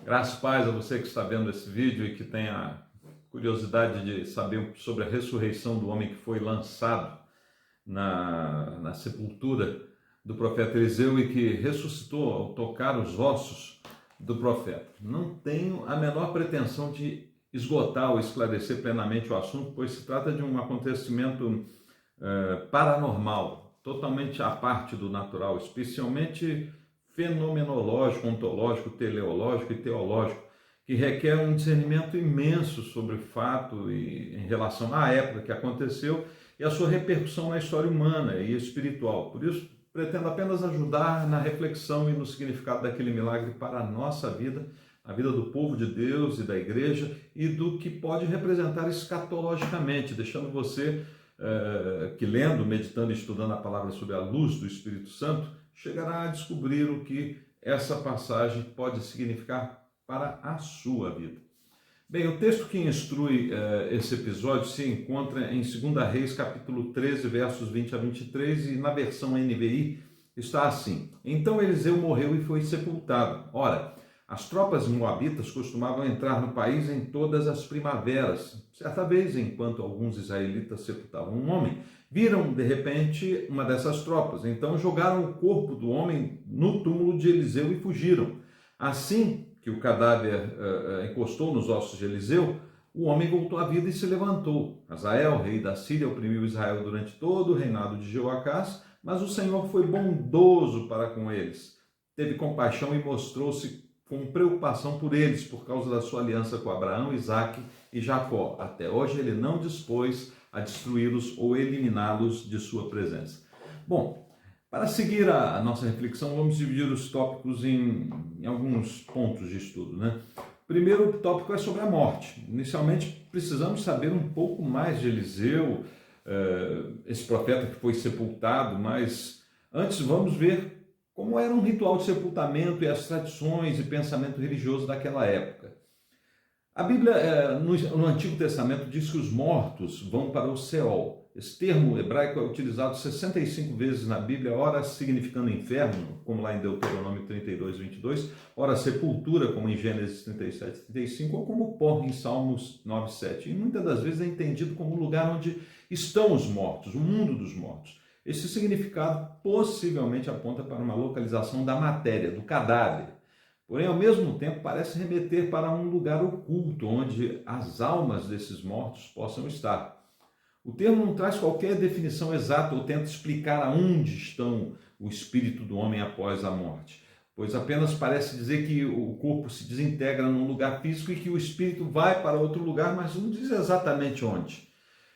Graças a paz a você que está vendo esse vídeo e que tem a curiosidade de saber sobre a ressurreição do homem que foi lançado na sepultura do profeta Eliseu e que ressuscitou ao tocar os ossos do profeta. Não tenho a menor pretensão de esgotar ou esclarecer plenamente o assunto, pois se trata de um acontecimento paranormal, totalmente à parte do natural, especialmente fenomenológico, ontológico, teleológico e teológico, que requer um discernimento imenso sobre o fato e em relação à época que aconteceu e a sua repercussão na história humana e espiritual. Por isso, pretendo apenas ajudar na reflexão e no significado daquele milagre para a nossa vida, a vida do povo de Deus e da igreja, e do que pode representar escatologicamente, deixando você que lendo, meditando e estudando a palavra sob a luz do Espírito Santo, chegará a descobrir o que essa passagem pode significar para a sua vida. Bem, o texto que instrui esse episódio se encontra em 2 Reis, capítulo 13, versos 20 a 23, e na versão NVI está assim: Então Eliseu morreu e foi sepultado. Ora, as tropas moabitas costumavam entrar no país em todas as primaveras. Certa vez, enquanto alguns israelitas sepultavam um homem, viram de repente uma dessas tropas. Então jogaram o corpo do homem no túmulo de Eliseu e fugiram. Assim que o cadáver encostou nos ossos de Eliseu, o homem voltou à vida e se levantou. Hazael, rei da Síria, oprimiu Israel durante todo o reinado de Jeoacás, mas o Senhor foi bondoso para com eles. Teve compaixão e mostrou-se com preocupação por eles, por causa da sua aliança com Abraão, Isaque e Jacó. Até hoje ele não dispôs a destruí-los ou eliminá-los de sua presença. Bom, para seguir a nossa reflexão, vamos dividir os tópicos em alguns pontos de estudo, né? Primeiro tópico é sobre a morte. Inicialmente, precisamos saber um pouco mais de Eliseu, esse profeta que foi sepultado, mas antes vamos ver como era um ritual de sepultamento e as tradições e pensamento religioso daquela época. A Bíblia, no Antigo Testamento, diz que os mortos vão para o Seol. Esse termo hebraico é utilizado 65 vezes na Bíblia, ora significando inferno, como lá em Deuteronômio 32, 22, ora sepultura, como em Gênesis 37, 35, ou como pó, em Salmos 9, 7. E muitas das vezes é entendido como o lugar onde estão os mortos, o mundo dos mortos. Esse significado possivelmente aponta para uma localização da matéria, do cadáver. Porém, ao mesmo tempo, parece remeter para um lugar oculto, onde as almas desses mortos possam estar. O termo não traz qualquer definição exata ou tenta explicar aonde estão o espírito do homem após a morte, pois apenas parece dizer que o corpo se desintegra num lugar físico e que o espírito vai para outro lugar, mas não diz exatamente onde.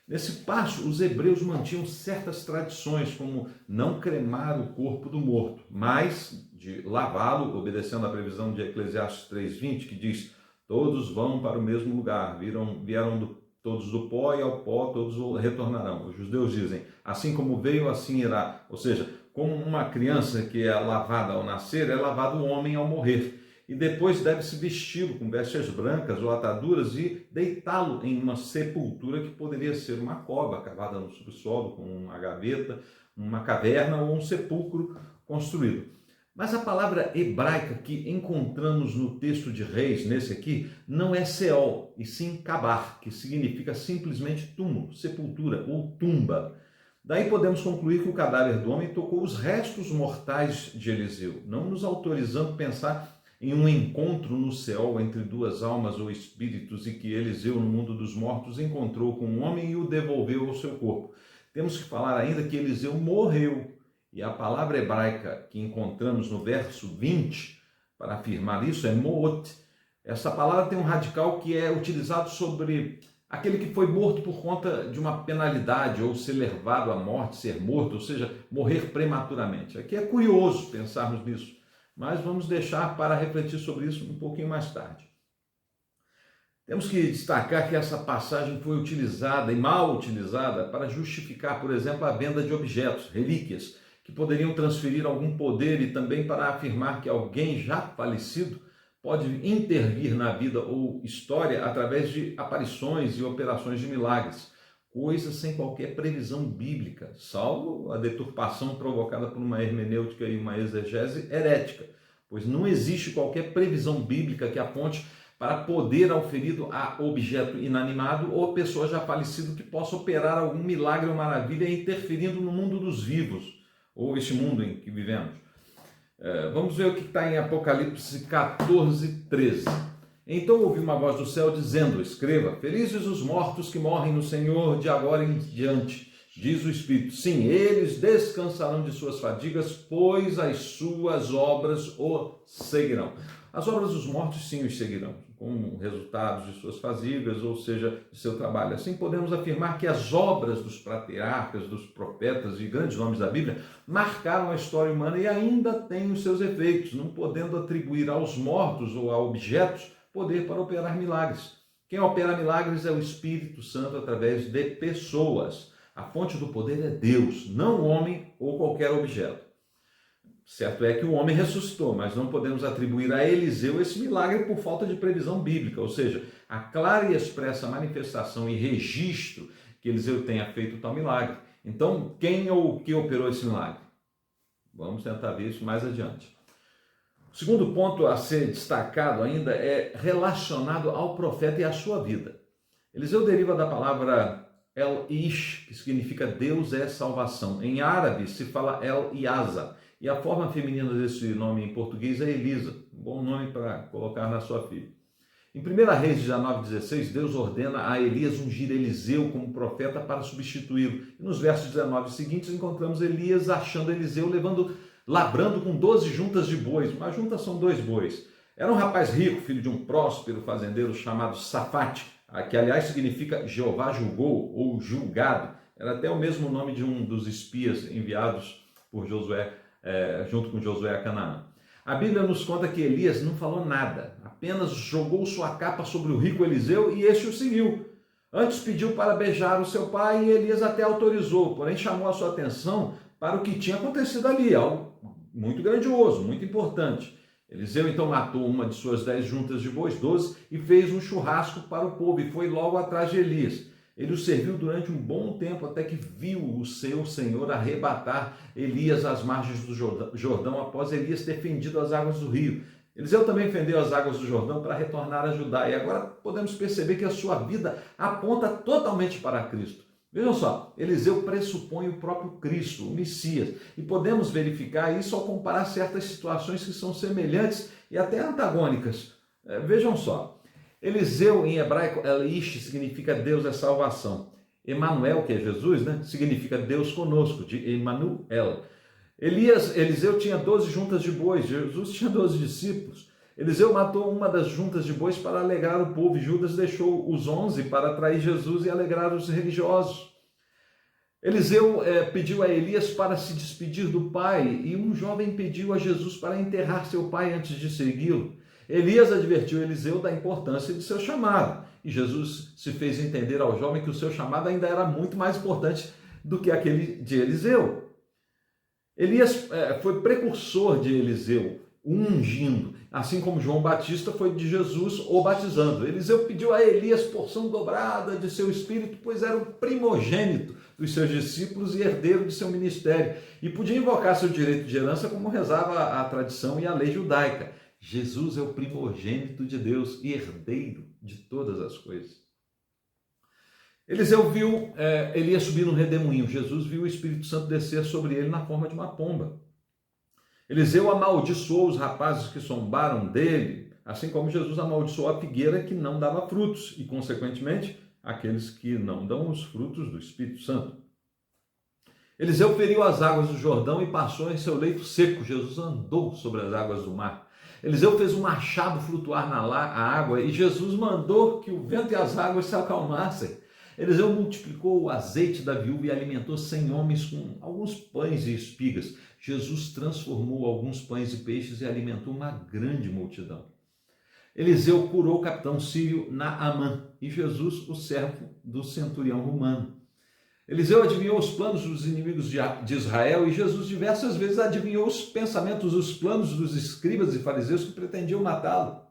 Nesse passo, os hebreus mantinham certas tradições, como não cremar o corpo do morto, mas de lavá-lo, obedecendo à previsão de Eclesiastes 3:20, que diz: todos vão para o mesmo lugar, vieram todos do pó e ao pó todos retornarão. Os judeus dizem: assim como veio, assim irá. Ou seja, como uma criança que é lavada ao nascer, é lavado o homem ao morrer. E depois deve-se vesti-lo com vestes brancas ou ataduras e deitá-lo em uma sepultura que poderia ser uma cova cavada no subsolo, com uma gaveta, uma caverna ou um sepulcro construído. Mas a palavra hebraica que encontramos no texto de Reis, nesse aqui, não é Seol, e sim Kabar, que significa simplesmente túmulo, sepultura ou tumba. Daí podemos concluir que o cadáver do homem tocou os restos mortais de Eliseu, não nos autorizando a pensar em um encontro no Seol entre duas almas ou espíritos e que Eliseu, no mundo dos mortos, encontrou com um homem e o devolveu ao seu corpo. Temos que falar ainda que Eliseu morreu. E a palavra hebraica que encontramos no verso 20 para afirmar isso é moot. Essa palavra tem um radical que é utilizado sobre aquele que foi morto por conta de uma penalidade ou ser levado à morte, ser morto, ou seja, morrer prematuramente. Aqui é curioso pensarmos nisso, mas vamos deixar para refletir sobre isso um pouquinho mais tarde. Temos que destacar que essa passagem foi utilizada e mal utilizada para justificar, por exemplo, a venda de objetos, relíquias, que poderiam transferir algum poder e também para afirmar que alguém já falecido pode intervir na vida ou história através de aparições e operações de milagres, coisas sem qualquer previsão bíblica, salvo a deturpação provocada por uma hermenêutica e uma exegese herética. pois não existe qualquer previsão bíblica que aponte para poder auferido a objeto inanimado ou pessoa já falecida que possa operar algum milagre ou maravilha interferindo no mundo dos vivos, ou este mundo em que vivemos. Vamos ver o que está em Apocalipse 14, 13. Então ouvi uma voz do céu dizendo: escreva, felizes os mortos que morrem no Senhor de agora em diante. Diz o Espírito, sim, eles descansarão de suas fadigas, pois as suas obras o seguirão. As obras dos mortos, sim, os seguirão, como resultados de suas fadigas, ou seja, de seu trabalho. Assim, podemos afirmar que as obras dos patriarcas, dos profetas e grandes nomes da Bíblia marcaram a história humana e ainda têm os seus efeitos, não podendo atribuir aos mortos ou a objetos poder para operar milagres. Quem opera milagres é o Espírito Santo através de pessoas. A fonte do poder é Deus, não o homem ou qualquer objeto. Certo é que o homem ressuscitou, mas não podemos atribuir a Eliseu esse milagre por falta de previsão bíblica, ou seja, a clara e expressa manifestação e registro que Eliseu tenha feito tal milagre. Então, quem ou o que operou esse milagre? Vamos tentar ver isso mais adiante. O segundo ponto a ser destacado ainda é relacionado ao profeta e à sua vida. Eliseu deriva da palavra El-Ish, que significa Deus é salvação. Em árabe se fala El-Iaza, e a forma feminina desse nome em português é Elisa, um bom nome para colocar na sua filha. Em 1 Reis 19,16, Deus ordena a Elias ungir Eliseu como profeta para substituí-lo. E nos versos 19 seguintes encontramos Elias achando Eliseu labrando com 12 juntas de bois. Uma junta são 2 bois. Era um rapaz rico, filho de um próspero fazendeiro chamado Safate, que aliás significa Jeová julgou ou julgado. Era até o mesmo nome de um dos espias enviados por Josué, junto com Josué a Canaã. A Bíblia nos conta que Elias não falou nada, apenas jogou sua capa sobre o rico Eliseu e este o seguiu. Antes pediu para beijar o seu pai e Elias até autorizou, porém chamou a sua atenção para o que tinha acontecido ali, algo muito grandioso, muito importante. Eliseu então matou uma de suas 10 juntas de bois, 12, e fez um churrasco para o povo e foi logo atrás de Elias. Ele o serviu durante um bom tempo até que viu o seu Senhor arrebatar Elias às margens do Jordão após Elias ter fendido as águas do rio. Eliseu também fendeu as águas do Jordão para retornar a Judá. E agora podemos perceber que a sua vida aponta totalmente para Cristo. Vejam só, Eliseu pressupõe o próprio Cristo, o Messias. E podemos verificar isso ao comparar certas situações que são semelhantes e até antagônicas. Vejam só. Eliseu, em hebraico, El-Ish, significa Deus é salvação. Emanuel, que é Jesus, significa Deus conosco, de Emanuel. Eliseu tinha 12 juntas de bois, Jesus tinha 12 discípulos. Eliseu matou uma das juntas de bois para alegrar o povo, e Judas deixou os 11 para atrair Jesus e alegrar os religiosos. Eliseu pediu a Elias para se despedir do pai, e um jovem pediu a Jesus para enterrar seu pai antes de segui-lo. Elias advertiu Eliseu da importância de seu chamado, e Jesus se fez entender ao jovem que o seu chamado ainda era muito mais importante do que aquele de Eliseu. Elias foi precursor de Eliseu, ungindo, assim como João Batista foi de Jesus o batizando. Eliseu pediu a Elias porção dobrada de seu espírito, pois era o primogênito dos seus discípulos e herdeiro de seu ministério, e podia invocar seu direito de herança como rezava a tradição e a lei judaica. Jesus é o primogênito de Deus e herdeiro de todas as coisas. Eliseu viu Elias subir no redemoinho. Jesus viu o Espírito Santo descer sobre ele na forma de uma pomba. Eliseu amaldiçoou os rapazes que zombaram dele, assim como Jesus amaldiçoou a figueira que não dava frutos e, consequentemente, aqueles que não dão os frutos do Espírito Santo. Eliseu feriu as águas do Jordão e passou em seu leito seco. Jesus andou sobre as águas do mar. Eliseu fez um machado flutuar na água e Jesus mandou que o vento e as águas se acalmassem. Eliseu multiplicou o azeite da viúva e alimentou 100 homens com alguns pães e espigas. Jesus transformou alguns pães e peixes e alimentou uma grande multidão. Eliseu curou o capitão sírio Naamã e Jesus o servo do centurião romano. Eliseu adivinhou os planos dos inimigos de Israel e Jesus diversas vezes adivinhou os pensamentos, os planos dos escribas e fariseus que pretendiam matá-lo.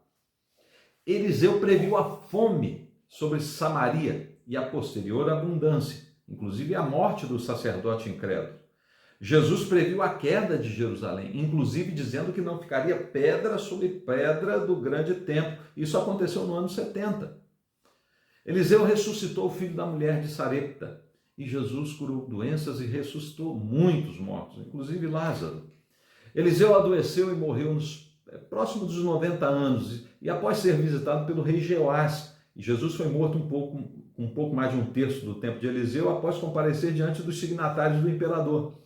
Eliseu previu a fome sobre Samaria e a posterior abundância, inclusive a morte do sacerdote incrédulo. Jesus previu a queda de Jerusalém, inclusive dizendo que não ficaria pedra sobre pedra do grande templo. Isso aconteceu no ano 70. Eliseu ressuscitou o filho da mulher de Sarepta e Jesus curou doenças e ressuscitou muitos mortos, inclusive Lázaro. Eliseu adoeceu e morreu próximo dos 90 anos e após ser visitado pelo rei Jeoás. E Jesus foi morto um pouco mais de um terço do tempo de Eliseu após comparecer diante dos signatários do imperador.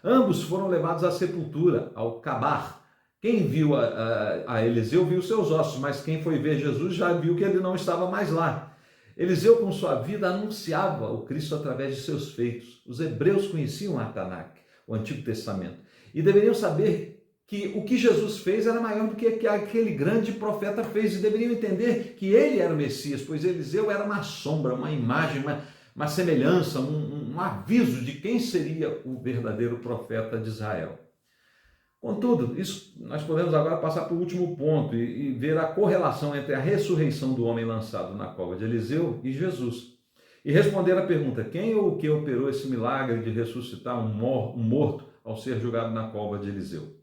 Ambos foram levados à sepultura, ao Cabar. Quem viu a Eliseu viu seus ossos, mas quem foi ver Jesus já viu que ele não estava mais lá. Eliseu, com sua vida, anunciava o Cristo através de seus feitos. Os hebreus conheciam a Tanakh, o Antigo Testamento, e deveriam saber que o que Jesus fez era maior do que aquele grande profeta fez, e deveriam entender que ele era o Messias, pois Eliseu era uma sombra, uma imagem, uma semelhança, um aviso de quem seria o verdadeiro profeta de Israel. Contudo, nós podemos agora passar para o último ponto e ver a correlação entre a ressurreição do homem lançado na cova de Eliseu e Jesus. E responder à pergunta, quem ou o que operou esse milagre de ressuscitar um morto ao ser jogado na cova de Eliseu?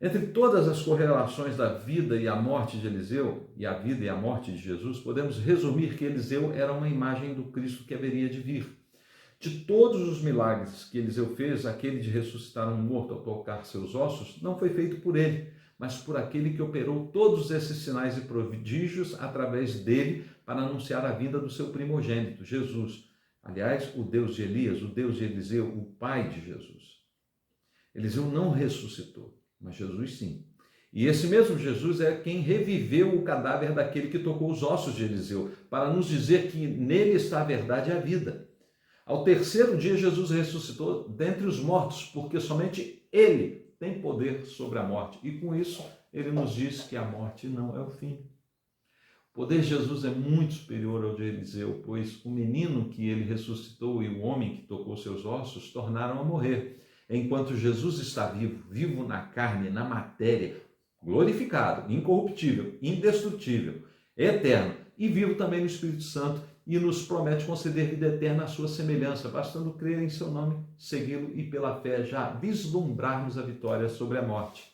Entre todas as correlações da vida e a morte de Eliseu e a vida e a morte de Jesus, podemos resumir que Eliseu era uma imagem do Cristo que haveria de vir. De todos os milagres que Eliseu fez, aquele de ressuscitar um morto ao tocar seus ossos, não foi feito por ele, mas por aquele que operou todos esses sinais e prodígios através dele para anunciar a vinda do seu primogênito, Jesus. Aliás, o Deus de Elias, o Deus de Eliseu, o pai de Jesus. Eliseu não ressuscitou, mas Jesus sim. E esse mesmo Jesus é quem reviveu o cadáver daquele que tocou os ossos de Eliseu, para nos dizer que nele está a verdade e a vida. Ao terceiro dia, Jesus ressuscitou dentre os mortos, porque somente ele tem poder sobre a morte. E com isso, ele nos diz que a morte não é o fim. O poder de Jesus é muito superior ao de Eliseu, pois o menino que ele ressuscitou e o homem que tocou seus ossos tornaram a morrer. Enquanto Jesus está vivo, vivo na carne, na matéria, glorificado, incorruptível, indestrutível, eterno e vivo também no Espírito Santo, e nos promete conceder vida eterna à sua semelhança, bastando crer em seu nome, segui-lo e pela fé já vislumbrarmos a vitória sobre a morte.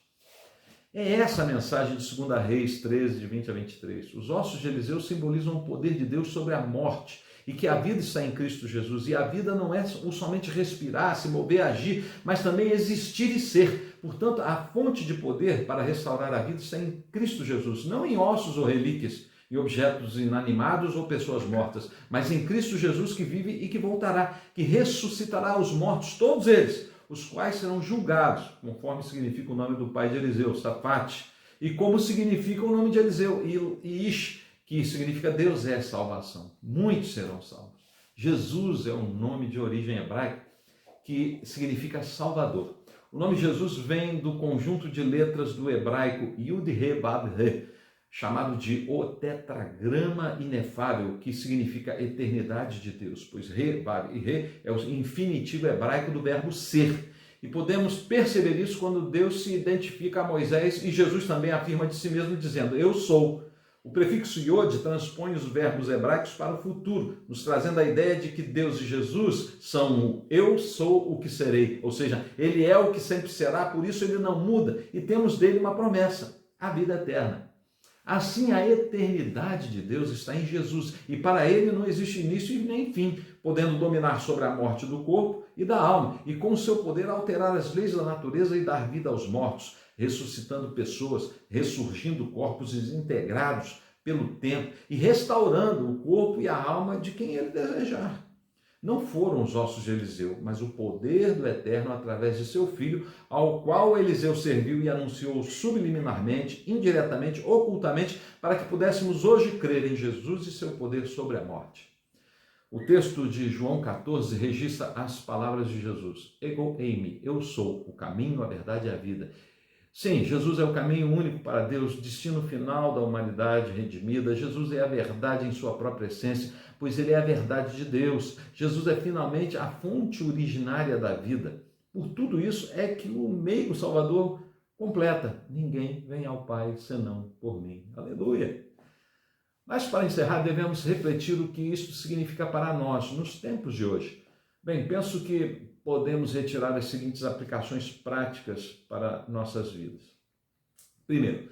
É essa a mensagem de 2 Reis 13, de 20 a 23. Os ossos de Eliseu simbolizam o poder de Deus sobre a morte e que a vida está em Cristo Jesus. E a vida não é somente respirar, se mover, agir, mas também existir e ser. Portanto, a fonte de poder para restaurar a vida está em Cristo Jesus, não em ossos ou relíquias, em objetos inanimados ou pessoas mortas, mas em Cristo Jesus que vive e que voltará, que ressuscitará os mortos, todos eles, os quais serão julgados, conforme significa o nome do pai de Eliseu, Safate, e como significa o nome de Eliseu, Ish, que significa Deus é salvação. Muitos serão salvos. Jesus é um nome de origem hebraica que significa Salvador. O nome Jesus vem do conjunto de letras do hebraico Yud-He-Vav-He, chamado de o tetragrama inefável, que significa eternidade de Deus, pois Re, Vav e Re é o infinitivo hebraico do verbo ser. E podemos perceber isso quando Deus se identifica a Moisés e Jesus também afirma de si mesmo dizendo, eu sou. O prefixo Yod transpõe os verbos hebraicos para o futuro, nos trazendo a ideia de que Deus e Jesus são o eu sou o que serei, ou seja, ele é o que sempre será, por isso ele não muda, e temos dele uma promessa, a vida eterna. Assim, a eternidade de Deus está em Jesus, e para ele não existe início e nem fim, podendo dominar sobre a morte do corpo e da alma, e com o seu poder alterar as leis da natureza e dar vida aos mortos, ressuscitando pessoas, ressurgindo corpos desintegrados pelo tempo e restaurando o corpo e a alma de quem ele desejar. Não foram os ossos de Eliseu, mas o poder do Eterno através de seu filho, ao qual Eliseu serviu e anunciou subliminarmente, indiretamente, ocultamente, para que pudéssemos hoje crer em Jesus e seu poder sobre a morte. O texto de João 14 registra as palavras de Jesus. Ego eimi, eu sou o caminho, a verdade e a vida. Sim, Jesus é o caminho único para Deus, destino final da humanidade redimida. Jesus é a verdade em sua própria essência, pois ele é a verdade de Deus. Jesus é finalmente a fonte originária da vida. Por tudo isso é que o meio Salvador completa. Ninguém vem ao Pai senão por mim. Aleluia! Mas para encerrar, devemos refletir o que isso significa para nós nos tempos de hoje. Bem, penso que podemos retirar as seguintes aplicações práticas para nossas vidas. Primeiro,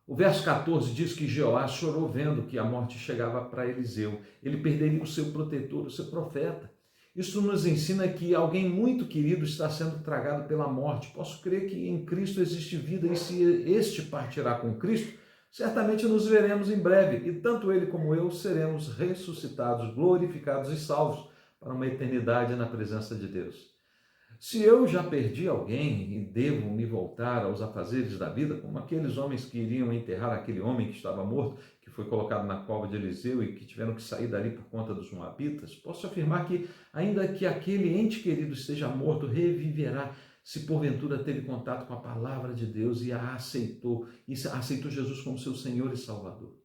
o verso 14 diz que Jeoás chorou vendo que a morte chegava para Eliseu. Ele perderia o seu protetor, o seu profeta. Isso nos ensina que alguém muito querido está sendo tragado pela morte. Posso crer que em Cristo existe vida e se este partirá com Cristo, certamente nos veremos em breve e tanto ele como eu seremos ressuscitados, glorificados e salvos para uma eternidade na presença de Deus. Se eu já perdi alguém e devo me voltar aos afazeres da vida, como aqueles homens que iriam enterrar aquele homem que estava morto, que foi colocado na cova de Eliseu e que tiveram que sair dali por conta dos moabitas, posso afirmar que, ainda que aquele ente querido esteja morto, reviverá, se porventura teve contato com a palavra de Deus e aceitou Jesus como seu Senhor e Salvador.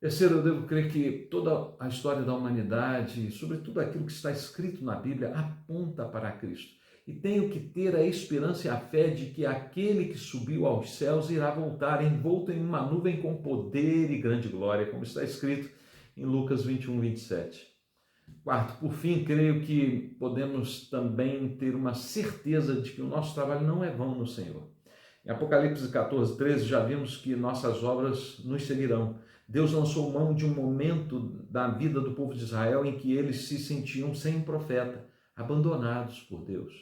Terceiro, eu devo crer que toda a história da humanidade, sobretudo aquilo que está escrito na Bíblia, aponta para Cristo. E tenho que ter a esperança e a fé de que aquele que subiu aos céus irá voltar envolto em uma nuvem com poder e grande glória, como está escrito em Lucas 21, 27. Quarto, por fim, creio que podemos também ter uma certeza de que o nosso trabalho não é vão no Senhor. Em Apocalipse 14, 13, já vimos que nossas obras nos seguirão. Deus lançou mão de um momento da vida do povo de Israel em que eles se sentiam sem profeta, abandonados por Deus,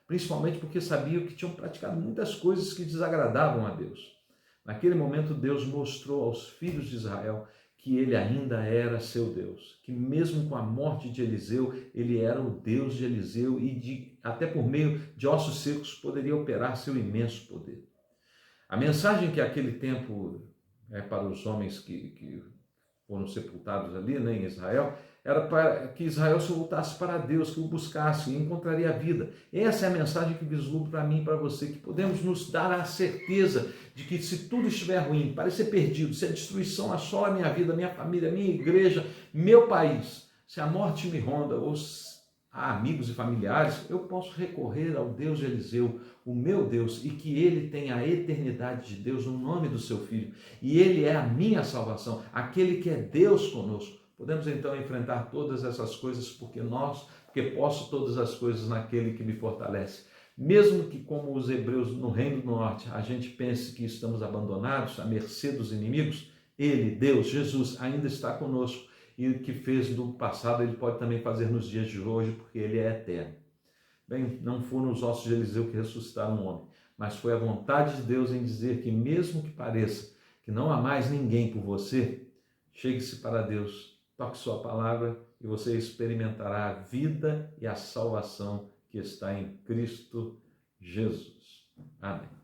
principalmente porque sabiam que tinham praticado muitas coisas que desagradavam a Deus. Naquele momento, Deus mostrou aos filhos de Israel que ele ainda era seu Deus, que mesmo com a morte de Eliseu, ele era o Deus de Eliseu e até por meio de ossos secos poderia operar seu imenso poder. A mensagem que aquele tempo para os homens que foram sepultados ali, em Israel, era para que Israel se voltasse para Deus, que o buscasse e encontraria a vida. Essa é a mensagem que vislumbra para mim e para você, que podemos nos dar a certeza de que se tudo estiver ruim, parecer perdido, se a destruição assola a minha vida, minha família, minha igreja, meu país, se a morte me ronda ou a amigos e familiares, eu posso recorrer ao Deus de Eliseu, o meu Deus, e que ele tem a eternidade de Deus no nome do seu Filho. E ele é a minha salvação, aquele que é Deus conosco. Podemos então enfrentar todas essas coisas porque posso todas as coisas naquele que me fortalece. Mesmo que, como os hebreus no Reino do Norte, a gente pense que estamos abandonados, à mercê dos inimigos, ele, Deus, Jesus, ainda está conosco. E o que fez no passado, ele pode também fazer nos dias de hoje, porque ele é eterno. Bem, não foram os ossos de Eliseu que ressuscitaram o homem, mas foi a vontade de Deus em dizer que, mesmo que pareça que não há mais ninguém por você, chegue-se para Deus, toque sua palavra e você experimentará a vida e a salvação que está em Cristo Jesus. Amém.